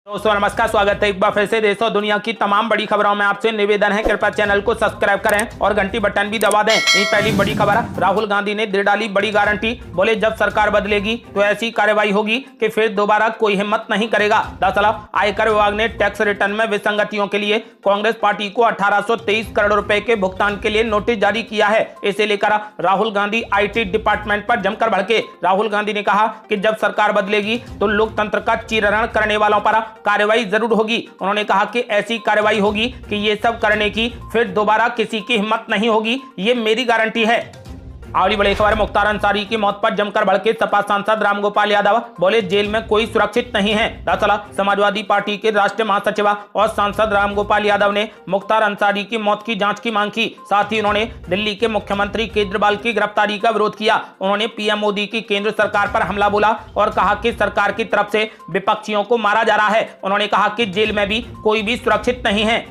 दोस्तों नमस्कार, स्वागत है एक बार फिर से देश और दुनिया की तमाम बड़ी खबरों में आपसे निवेदन है कृपया चैनल को सब्सक्राइब करें और घंटी बटन भी दबा दें। यही पहली बड़ी खबर, राहुल गांधी ने दे डाली बड़ी गारंटी, बोले जब सरकार बदलेगी तो ऐसी कार्रवाई होगी कि फिर दोबारा कोई हिम्मत नहीं करेगा। दरअसल आयकर विभाग ने टैक्स रिटर्न में विसंगतियों के लिए कांग्रेस पार्टी को 1823 करोड़ रुपए के भुगतान के लिए नोटिस जारी किया है। इसे लेकर राहुल गांधी IT डिपार्टमेंट पर जमकर भड़के। राहुल गांधी ने कहा कि जब सरकार बदलेगी तो लोकतंत्र का चीरहरण करने वालों पर कार्रवाई जरूर होगी। उन्होंने कहा कि ऐसी कार्रवाई होगी कि ये सब करने की फिर दोबारा किसी की हिम्मत नहीं होगी, ये मेरी गारंटी है। अगली बड़ी खबर, मुख्तार अंसारी की मौत पर जमकर भड़के सपा सांसद रामगोपाल यादव, बोले जेल में कोई सुरक्षित नहीं है। दरअसल समाजवादी पार्टी के राष्ट्रीय महासचिव और सांसद रामगोपाल यादव ने मुख्तार अंसारी की मौत की जांच की मांग की। साथ ही उन्होंने दिल्ली के मुख्यमंत्री केजरीवाल की गिरफ्तारी का विरोध किया। उन्होंने PM मोदी की केंद्र सरकार पर हमला बोला और कहा कि सरकार की तरफ से विपक्षियों को मारा जा रहा है। उन्होंने कहा कि जेल में भी कोई भी सुरक्षित नहीं है।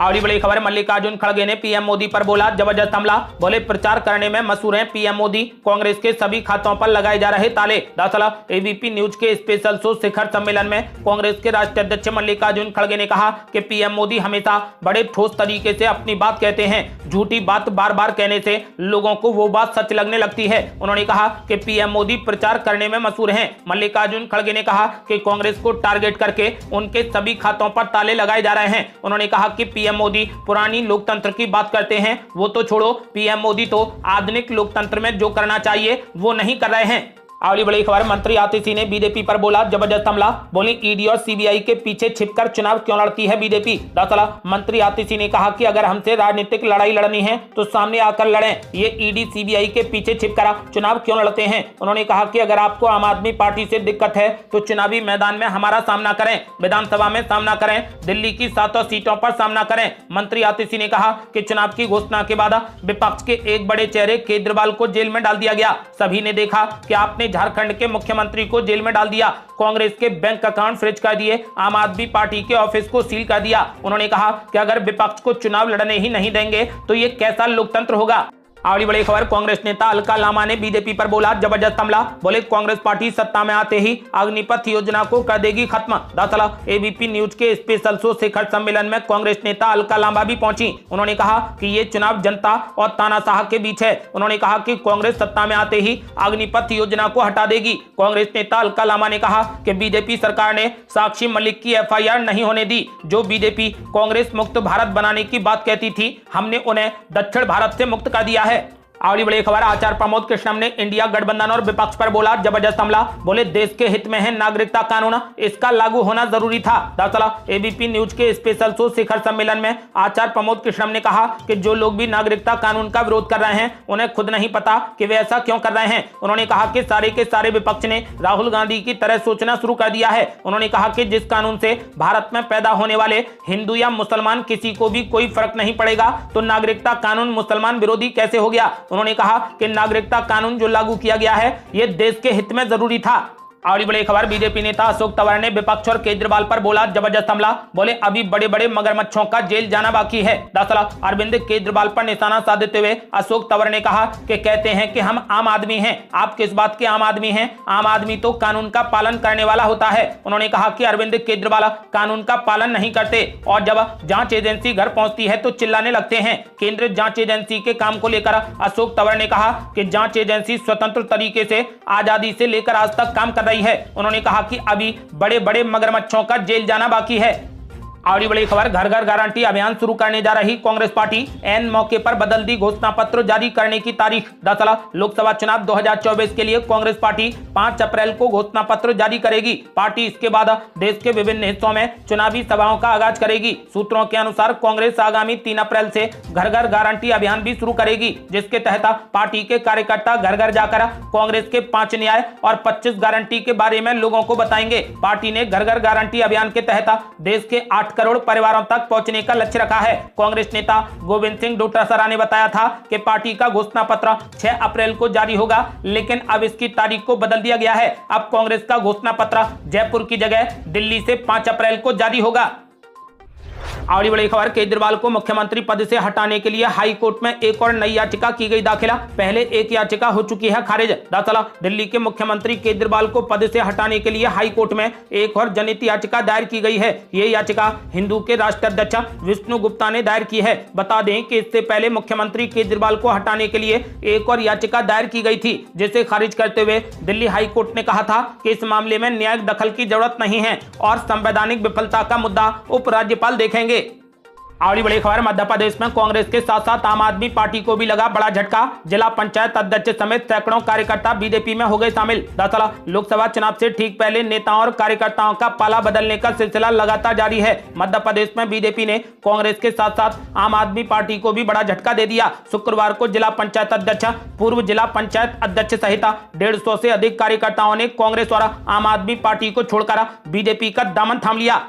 अगली बड़ी खबर, मल्लिकार्जुन खड़गे ने PM मोदी पर बोला जबरदस्त हमला, बोले प्रचार करने में मशहूर हैं PM मोदी, कांग्रेस के सभी खातों पर लगाए जा रहे ताले। दरअसल ABP न्यूज के स्पेशल शो शिखर सम्मेलन में कांग्रेस के राष्ट्रीय अध्यक्ष मल्लिकार्जुन खड़गे ने कहा कि PM मोदी हमेशा बड़े ठोस तरीके से अपनी बात कहते हैं, झूठी बात बार बार कहने से लोगों को वो बात सच लगने लगती है। उन्होंने कहा कि PM मोदी प्रचार करने में मशहूर हैं। मल्लिकार्जुन खड़गे ने कहा कि कांग्रेस को टारगेट करके उनके सभी खातों पर ताले लगाए जा रहे हैं। उन्होंने कहा कि PM मोदी पुरानी लोकतंत्र की बात करते हैं, वो तो छोड़ो, PM मोदी तो आधुनिक लोकतंत्र में जो करना चाहिए वो नहीं कर रहे हैं। अगली बड़ी खबर, मंत्री आतिशी ने बीजेपी पर बोला जबरदस्त हमला, बोली ED और CBI के पीछे छिपकर चुनाव क्यों लड़ती है बीजेपी। दरअसल मंत्री आतिशी ने कहा कि अगर हमसे राजनीतिक लड़ाई लड़नी है तो सामने आकर लड़ें, ये ED CBI के पीछे छिपकर चुनाव क्यों लड़ते हैं। उन्होंने कहा कि अगर आपको आम आदमी पार्टी से दिक्कत है तो चुनावी मैदान में हमारा सामना करें, विधानसभा में सामना करें, दिल्ली की 7 सीटों पर सामना करें। मंत्री आतिशी ने कहा कि चुनाव की घोषणा के बाद विपक्ष के एक बड़े चेहरे केजरीवाल को जेल में डाल दिया गया। सभी ने देखा कि आपने झारखंड के मुख्यमंत्री को जेल में डाल दिया, कांग्रेस के बैंक अकाउंट फ्रीज कर दिए, आम आदमी पार्टी के ऑफिस को सील कर दिया। उन्होंने कहा कि अगर विपक्ष को चुनाव लड़ने ही नहीं देंगे तो ये कैसा लोकतंत्र होगा। अगली बड़ी खबर, कांग्रेस नेता अलका लामा ने बीजेपी पर बोला जबरदस्त हमला, बोले कांग्रेस पार्टी सत्ता में आते ही अग्निपथ योजना को कर देगी खत्म। दरअसल ABP न्यूज के स्पेशल शो शिखर सम्मेलन में कांग्रेस नेता अलका लामा भी पहुंची। उन्होंने कहा कि ये चुनाव जनता और तानाशाह के बीच है। उन्होंने कहा कि कांग्रेस सत्ता में आते ही अग्निपथ योजना को हटा देगी। कांग्रेस नेता अलका लामा ने कहा कि बीजेपी सरकार ने साक्षी मलिक की FIR नहीं होने दी। जो बीजेपी कांग्रेस मुक्त भारत बनाने की बात कहती थी, हमने उन्हें दक्षिण भारत से मुक्त कर दिया है। अगली बड़ी खबर, आचार्य प्रमोद कृष्णम ने इंडिया गठबंधन और विपक्ष पर बोला जबरदस्त हमला, बोले देश के हित में है नागरिकता कानून, इसका लागू होना जरूरी था। दरअसल ABP न्यूज के स्पेशल शो शिखर सम्मेलन में आचार्य प्रमोद कृष्णम ने कहा कि जो लोग भी नागरिकता कानून का विरोध कर रहे हैं उन्हें खुद नहीं पता कि वे ऐसा क्यों कर रहे हैं। उन्होंने कहा कि सारे के सारे विपक्ष ने राहुल गांधी की तरह सोचना शुरू कर दिया है। उन्होंने कहा कि जिस कानून से भारत में पैदा होने वाले हिंदू या मुसलमान किसी को भी कोई फर्क नहीं पड़ेगा, तो नागरिकता कानून मुसलमान विरोधी कैसे हो गया। उन्होंने कहा कि नागरिकता कानून जो लागू किया गया है यह देश के हित में जरूरी था। अगली बड़ी खबर, बीजेपी नेता अशोक तंवर ने विपक्ष और केजरीवाल पर बोला जबरदस्त हमला, बोले अभी बड़े बड़े मगरमच्छों का जेल जाना बाकी है। दरअसल अरविंद केजरीवाल पर निशाना साधते हुए अशोक तंवर ने कहा कि कहते हैं कि हम आम आदमी हैं, आप किस बात के आम आदमी हैं, आम आदमी तो कानून का पालन करने वाला होता है। उन्होंने कहा कि अरविंद केजरीवाल कानून का पालन नहीं करते और जब जांच एजेंसी घर पहुंचती है तो चिल्लाने लगते हैं। केंद्रीय जांच एजेंसी के काम को लेकर अशोक तंवर ने कहा कि जांच एजेंसी स्वतंत्र तरीके से आजादी से लेकर आज तक काम कर रही है। उन्होंने कहा कि अभी बड़े बड़े मगरमच्छों का जेल जाना बाकी है। अगली बड़ी खबर, घर घर गारंटी अभियान शुरू करने जा रही कांग्रेस पार्टी, एन मौके पर बदल दी घोषणा पत्र जारी करने की तारीख। दरअसल लोकसभा चुनाव 2024 के लिए कांग्रेस पार्टी 5 अप्रैल को घोषणा पत्र जारी करेगी। पार्टी इसके बाद देश के विभिन्न हिस्सों में चुनावी सभाओं का आगाज करेगी। सूत्रों के अनुसार कांग्रेस आगामी 3 अप्रैल से घर घर गारंटी अभियान भी शुरू करेगी, जिसके तहत पार्टी के कार्यकर्ता घर घर जाकर कांग्रेस के 5 न्याय और 25 गारंटी के बारे में लोगों को बताएंगे। पार्टी ने घर घर गारंटी अभियान के तहत देश के 8 करोड़ परिवारों तक पहुंचने का लक्ष्य रखा है। कांग्रेस नेता गोविंद सिंह डोटासरा ने बताया था कि पार्टी का घोषणा पत्र 6 अप्रैल को जारी होगा, लेकिन अब इसकी तारीख को बदल दिया गया है। अब कांग्रेस का घोषणा पत्र जयपुर की जगह दिल्ली से 5 अप्रैल को जारी होगा। और बड़ी खबर, केजरीवाल को मुख्यमंत्री पद से हटाने के लिए हाई कोर्ट में एक और नई याचिका की गई दाखिला। पहले एक याचिका हो चुकी है खारिज। दरअसल दिल्ली के मुख्यमंत्री केजरीवाल को पद से हटाने के लिए हाई कोर्ट में एक और जनहित याचिका दायर की गई है। ये याचिका हिंदू के राष्ट्रीय अध्यक्ष विष्णु गुप्ता ने दायर की है। बता दें कि इससे पहले मुख्यमंत्री केजरीवाल को हटाने के लिए एक और याचिका दायर की गई थी, जिसे खारिज करते हुए दिल्ली हाई कोर्ट ने कहा था कि इस मामले में न्यायिक दखल की जरूरत नहीं है और संवैधानिक विफलता का मुद्दा उपराज्यपाल देखेंगे। और बड़ी खबर, मध्य प्रदेश में कांग्रेस के साथ साथ आम आदमी पार्टी को भी लगा बड़ा झटका। जिला पंचायत अध्यक्ष समेत सैकड़ों कार्यकर्ता बीजेपी में हो गए शामिल। दरअसल लोकसभा चुनाव से ठीक पहले नेताओं और कार्यकर्ताओं का पाला बदलने का सिलसिला लगातार जारी है। मध्य प्रदेश में बीजेपी ने कांग्रेस के साथ साथ आम आदमी पार्टी को भी बड़ा झटका दे दिया। शुक्रवार को जिला पंचायत अध्यक्ष, पूर्व जिला पंचायत अध्यक्ष सहित 150 से अधिक कार्यकर्ताओं ने कांग्रेस और आम आदमी पार्टी को छोड़कर बीजेपी का दामन थाम लिया।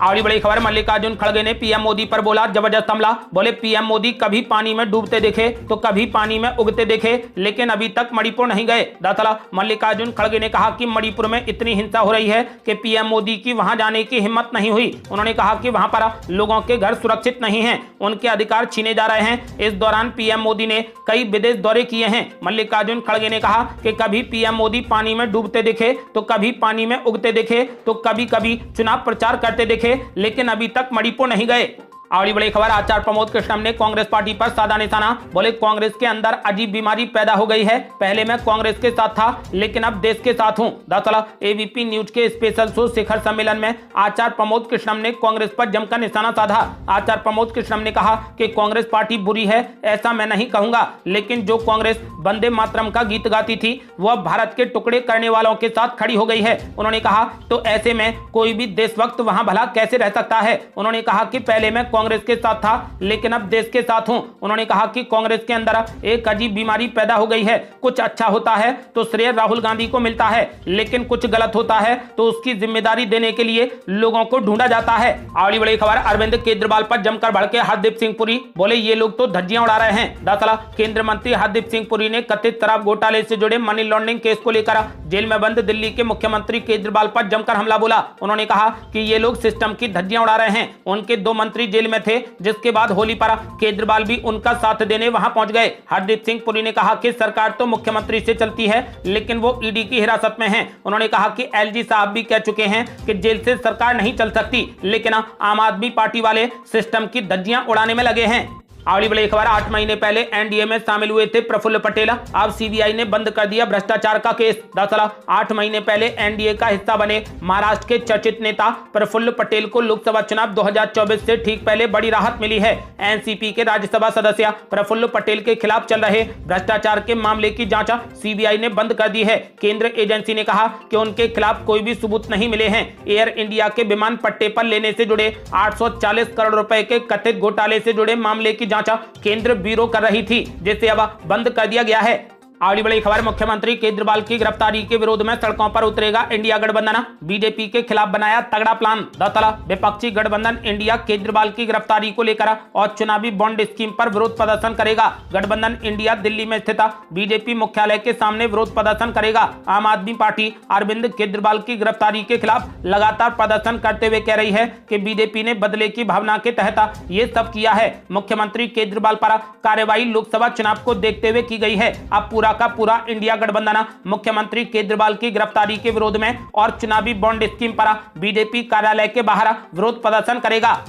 और बड़ी खबर, मल्लिकार्जुन खड़गे ने पीएम मोदी पर बोला जबरदस्त हमला। बोले पीएम मोदी कभी पानी में डूबते देखे तो कभी पानी में उगते देखे, लेकिन अभी तक मणिपुर नहीं गए। दरअसल मल्लिकार्जुन खड़गे ने कहा कि मणिपुर में इतनी हिंसा हो रही है कि पीएम मोदी की वहां जाने की हिम्मत नहीं हुई। उन्होंने कहा कि वहां पर लोगों के घर सुरक्षित नहीं है, उनके अधिकार छीने जा रहे हैं। इस दौरान पीएम मोदी ने कई विदेश दौरे किए हैं। मल्लिकार्जुन खड़गे ने कहा कि कभी पीएम मोदी पानी में डूबते देखे तो कभी पानी में उगते देखे तो कभी कभी चुनाव प्रचार करते देखे, लेकिन अभी तक मणिपुर नहीं गए। और बड़ी खबर, आचार्य प्रमोद कृष्णम ने कांग्रेस पार्टी पर साधा निशाना। बोले कांग्रेस के अंदर अजीब बीमारी पैदा हो गई है। पहले मैं कांग्रेस के साथ था, लेकिन अब देश के साथ हूं। दरअसल एबीपी न्यूज के स्पेशल शो शिखर सम्मेलन में आचार्य प्रमोद कृष्णम ने कांग्रेस पर जमकर निशाना साधा। आचार्य प्रमोद कृष्णम ने कहा कि कांग्रेस पार्टी बुरी है, ऐसा मैं नहीं कहूंगा, लेकिन जो कांग्रेस वंदे मातरम का गीत गाती थी वह भारत के टुकड़े करने वालों के साथ खड़ी हो गई है। उन्होंने कहा तो ऐसे में कोई भी देशभक्त वहां भला कैसे रह सकता है। उन्होंने कहा कि पहले मैं कांग्रेस के साथ था, लेकिन अब देश के साथ हूं। उन्होंने कहा कि कांग्रेस के अंदर एक अजीब बीमारी पैदा हो गई है। कुछ अच्छा होता है तो श्रेय राहुल गांधी को मिलता है, लेकिन कुछ गलत होता है तो उसकी जिम्मेदारी देने के लिए लोगों को ढूंढा जाता है। और बड़ी खबर, अरविंद केजरीवाल पर जमकर भड़के हरदीप सिंह पुरी। बोले ये लोग तो धज्जियां उड़ा रहे हैं। दरअसल केंद्रीय मंत्री हरदीप सिंह पुरी ने कथित शराब घोटाले से जुड़े मनी लॉन्ड्रिंग केस को लेकर जेल में बंद दिल्ली के मुख्यमंत्री केजरीवाल पर जमकर हमला बोला। उन्होंने कहा कि ये लोग सिस्टम की धज्जियां उड़ा रहे हैं। उनके 2 मंत्री जेल में थे, जिसके बाद होली पर केजरीवाल भी उनका साथ देने वहां पहुंच गए। हरदीप सिंह पुरी ने कहा कि सरकार तो मुख्यमंत्री से चलती है, लेकिन वो ईडी की हिरासत में हैं। उन्होंने कहा कि एलजी साहब भी कह चुके हैं कि जेल से सरकार नहीं चल सकती, लेकिन आम आदमी पार्टी वाले सिस्टम की धज्जियां उड़ाने में लगे हैं। और बड़ी खबर, 8 महीने पहले एनडीए में शामिल हुए थे प्रफुल्ल पटेल। अब सीबीआई ने बंद कर दिया भ्रष्टाचार का केस। दरअसल 8 महीने पहले एनडीए का हिस्सा बने महाराष्ट्र के चर्चित नेता प्रफुल्ल पटेल को लोकसभा चुनाव 2024 से ठीक पहले बड़ी राहत मिली है। एनसीपी के राज्यसभा सदस्य प्रफुल्ल पटेल के खिलाफ चल रहे भ्रष्टाचार के मामले की जांच सीबीआई ने बंद कर दी है। केंद्रीय एजेंसी ने कहा कि उनके खिलाफ कोई भी सबूत नहीं मिले हैं। एयर इंडिया के विमान पट्टे पर लेने से जुड़े 840 करोड़ रुपए के कथित घोटाले से जुड़े मामले की जांच केंद्र ब्यूरो कर रही थी, जिसे अब बंद कर दिया गया है। और बड़ी खबर, मुख्यमंत्री केजरीवाल की गिरफ्तारी के विरोध में सड़कों पर उतरेगा इंडिया गठबंधन। बीजेपी के खिलाफ बनाया तगड़ा प्लान। दरअसल विपक्षी गठबंधन इंडिया केजरीवाल की गिरफ्तारी को लेकर और चुनावी बॉन्ड स्कीम पर विरोध प्रदर्शन करेगा। गठबंधन इंडिया दिल्ली में स्थित बीजेपी मुख्यालय के सामने विरोध प्रदर्शन करेगा। आम आदमी पार्टी अरविंद केजरीवाल की गिरफ्तारी के खिलाफ लगातार प्रदर्शन करते हुए कह रही है कि बीजेपी ने बदले की भावना के तहत ये सब किया है। मुख्यमंत्री केजरीवाल पर कार्रवाई लोकसभा चुनाव को देखते हुए की गई है। अब पूरा का पूरा इंडिया गठबंधन मुख्यमंत्री केजरीवाल की गिरफ्तारी के विरोध में और चुनावी बॉन्ड स्कीम पर बीजेपी कार्यालय के बाहर विरोध प्रदर्शन करेगा।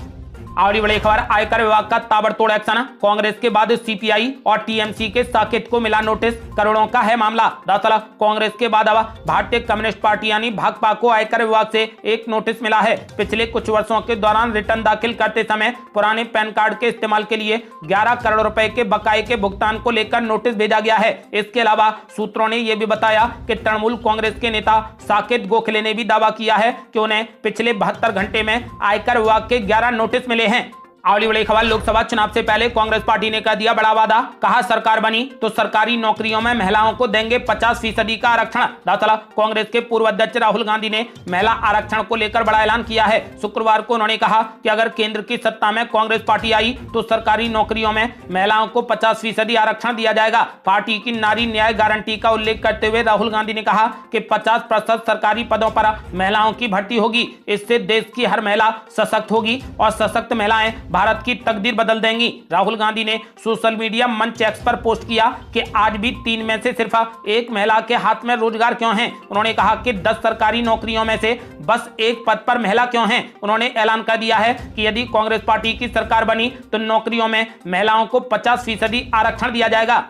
और बड़ी खबर, आयकर विभाग का ताबड़तोड़ एक्शन। कांग्रेस के बाद सीपीआई और टीएमसी के साकेत को मिला नोटिस। करोड़ों का है मामला। दरअसल कांग्रेस के बाद अब भारतीय कम्युनिस्ट पार्टी यानी भाकपा को आयकर विभाग से एक नोटिस मिला है। पिछले कुछ वर्षों के दौरान रिटर्न दाखिल करते समय पुराने पैन कार्ड के इस्तेमाल के लिए 11 करोड़ रुपए के बकाये के भुगतान को लेकर नोटिस भेजा गया है। इसके अलावा सूत्रों ने यह भी बताया कि तृणमूल कांग्रेस के नेता साकेत गोखले ने भी दावा किया है कि उन्हें पिछले 72 घंटे में आयकर विभाग के 11 नोटिस मिले हैं। अगली बड़ी खबर, लोकसभा चुनाव से पहले कांग्रेस पार्टी ने कर दिया बड़ा वादा, कहा सरकार बनी तो सरकारी नौकरियों में महिलाओं को देंगे 50% का आरक्षण। दरअसल कांग्रेस के पूर्व अध्यक्ष राहुल गांधी ने महिला आरक्षण को लेकर बड़ा ऐलान किया है। शुक्रवार को उन्होंने कहा कि अगर केंद्र की सत्ता में कांग्रेस पार्टी आई तो सरकारी नौकरियों में महिलाओं को 50% आरक्षण दिया जाएगा। पार्टी की नारी न्याय गारंटी का उल्लेख करते हुए राहुल गांधी ने कहा कि 50% सरकारी पदों पर महिलाओं की भर्ती होगी। इससे देश की हर महिला सशक्त होगी और सशक्त महिलाएं भारत की तकदीर बदल देंगी। राहुल गांधी ने सोशल मीडिया मंच एक्स पर पोस्ट किया कि आज भी 3 में से सिर्फ एक महिला के हाथ में रोजगार क्यों है। उन्होंने कहा कि 10 सरकारी नौकरियों में से बस एक पद पर महिला क्यों है। उन्होंने ऐलान कर दिया है कि यदि कांग्रेस पार्टी की सरकार बनी तो नौकरियों में महिलाओं को 50% आरक्षण दिया जाएगा।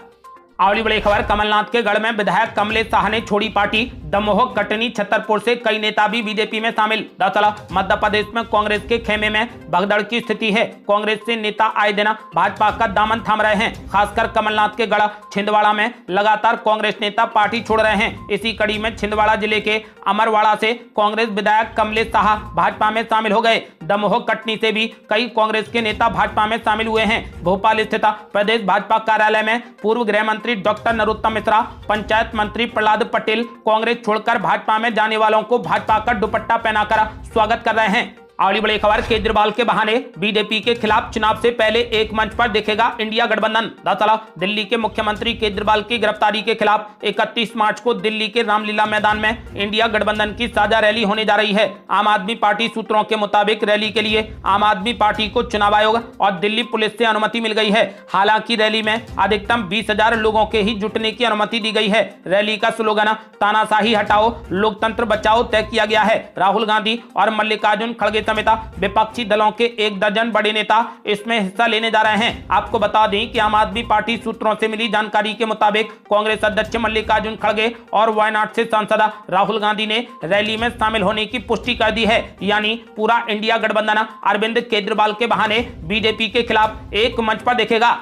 अगली बड़ी खबर, कमलनाथ के गढ़ में विधायक कमलेश शाह ने छोड़ी पार्टी, दमोह, कटनी, छतरपुर से कई नेता भी बीजेपी में शामिल। दरअसल मध्य प्रदेश में कांग्रेस के खेमे में भगदड़ की स्थिति है। कांग्रेस से नेता आए दिन भाजपा का दामन थाम रहे हैं। खासकर कमलनाथ के गढ़ छिंदवाड़ा में लगातार कांग्रेस नेता पार्टी छोड़ रहे हैं। इसी कड़ी में छिंदवाड़ा जिले के अमरवाड़ा से कांग्रेस विधायक कमलेश शाह भाजपा में शामिल हो गए। दमोह, कटनी से भी कई कांग्रेस के नेता भाजपा में शामिल हुए हैं। भोपाल स्थित प्रदेश भाजपा कार्यालय में पूर्व गृह मंत्री डॉक्टर नरोत्तम मिश्रा, पंचायत मंत्री प्रहलाद पटेल कांग्रेस छोड़कर भाजपा में जाने वालों को भाजपा का दुपट्टा पहनाकर स्वागत कर रहे हैं। अगली बड़ी खबर, केजरीवाल के बहाने बीजेपी के खिलाफ चुनाव से पहले एक मंच पर दिखेगा इंडिया गठबंधन। दरअसल दिल्ली के मुख्यमंत्री केजरीवाल की गिरफ्तारी के खिलाफ 31 मार्च को दिल्ली के रामलीला मैदान में इंडिया गठबंधन की साझा रैली होने जा रही है। आम आदमी पार्टी सूत्रों के मुताबिक रैली के लिए आम आदमी पार्टी को चुनाव आयोग और दिल्ली पुलिस से अनुमति मिल गई है। हालांकि रैली में अधिकतम 20,000 लोगों के ही जुटने की अनुमति दी गई है। रैली का स्लोगन तानाशाही हटाओ, लोकतंत्र बचाओ तय किया गया है। राहुल गांधी और मल्लिकार्जुन खड़गे समेत विपक्षी दलों के 1 दर्जन बड़े नेता इसमें हिस्सा लेने जा रहे हैं। आपको बता दें कि आम आदमी पार्टी सूत्रों से मिली जानकारी के मुताबिक कांग्रेस अध्यक्ष मल्लिकार्जुन खड़गे और वायनाड से सांसद राहुल गांधी ने रैली में शामिल होने की पुष्टि कर दी है। यानी पूरा इंडिया गठबंधन अरविंद केजरीवाल के बहाने बीजेपी के खिलाफ एक मंच पर दिखेगा।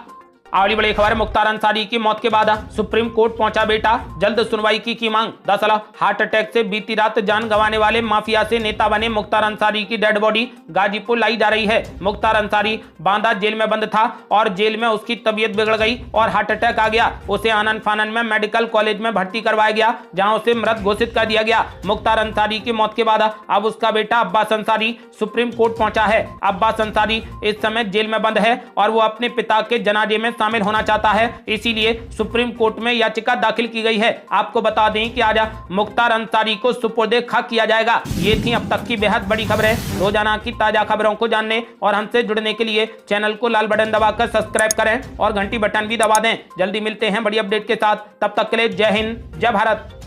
अगली बड़ी खबर, मुख्तार अंसारी की मौत के बाद सुप्रीम कोर्ट पहुंचा बेटा, जल्द सुनवाई की मांग। दरअसल हार्ट अटैक से बीती रात जान गंवाने वाले माफिया से नेता बने मुख्तार अंसारी की डेड बॉडी गाजीपुर लाई जा रही है। मुख्तार अंसारी बांदा जेल में बंद था और जेल में उसकी तबीयत बिगड़ गई और हार्ट अटैक आ गया। उसे आनन फानन में मेडिकल कॉलेज में भर्ती करवाया गया, जहाँ उसे मृत घोषित कर दिया गया। मुख्तार अंसारी की मौत के बाद अब उसका बेटा अब्बास अंसारी सुप्रीम कोर्ट पहुंचा है। अब्बास अंसारी इस समय जेल में बंद है और वो अपने पिता के जनाजे में शामिल होना चाहता है, इसीलिए सुप्रीम कोर्ट में याचिका दाखिल की गई है। आपको बता दें कि आज मुख्तार अंसारी को सुपुर्दे खाक किया जाएगा। ये थी अब तक की बेहद बड़ी खबरें। रोजाना की ताजा खबरों को जानने और हमसे जुड़ने के लिए चैनल को लाल बटन दबाकर सब्सक्राइब करें और घंटी बटन भी दबा दें। जल्दी मिलते हैं बड़ी अपडेट के साथ, तब तक के लिए जय हिंद, जय भारत।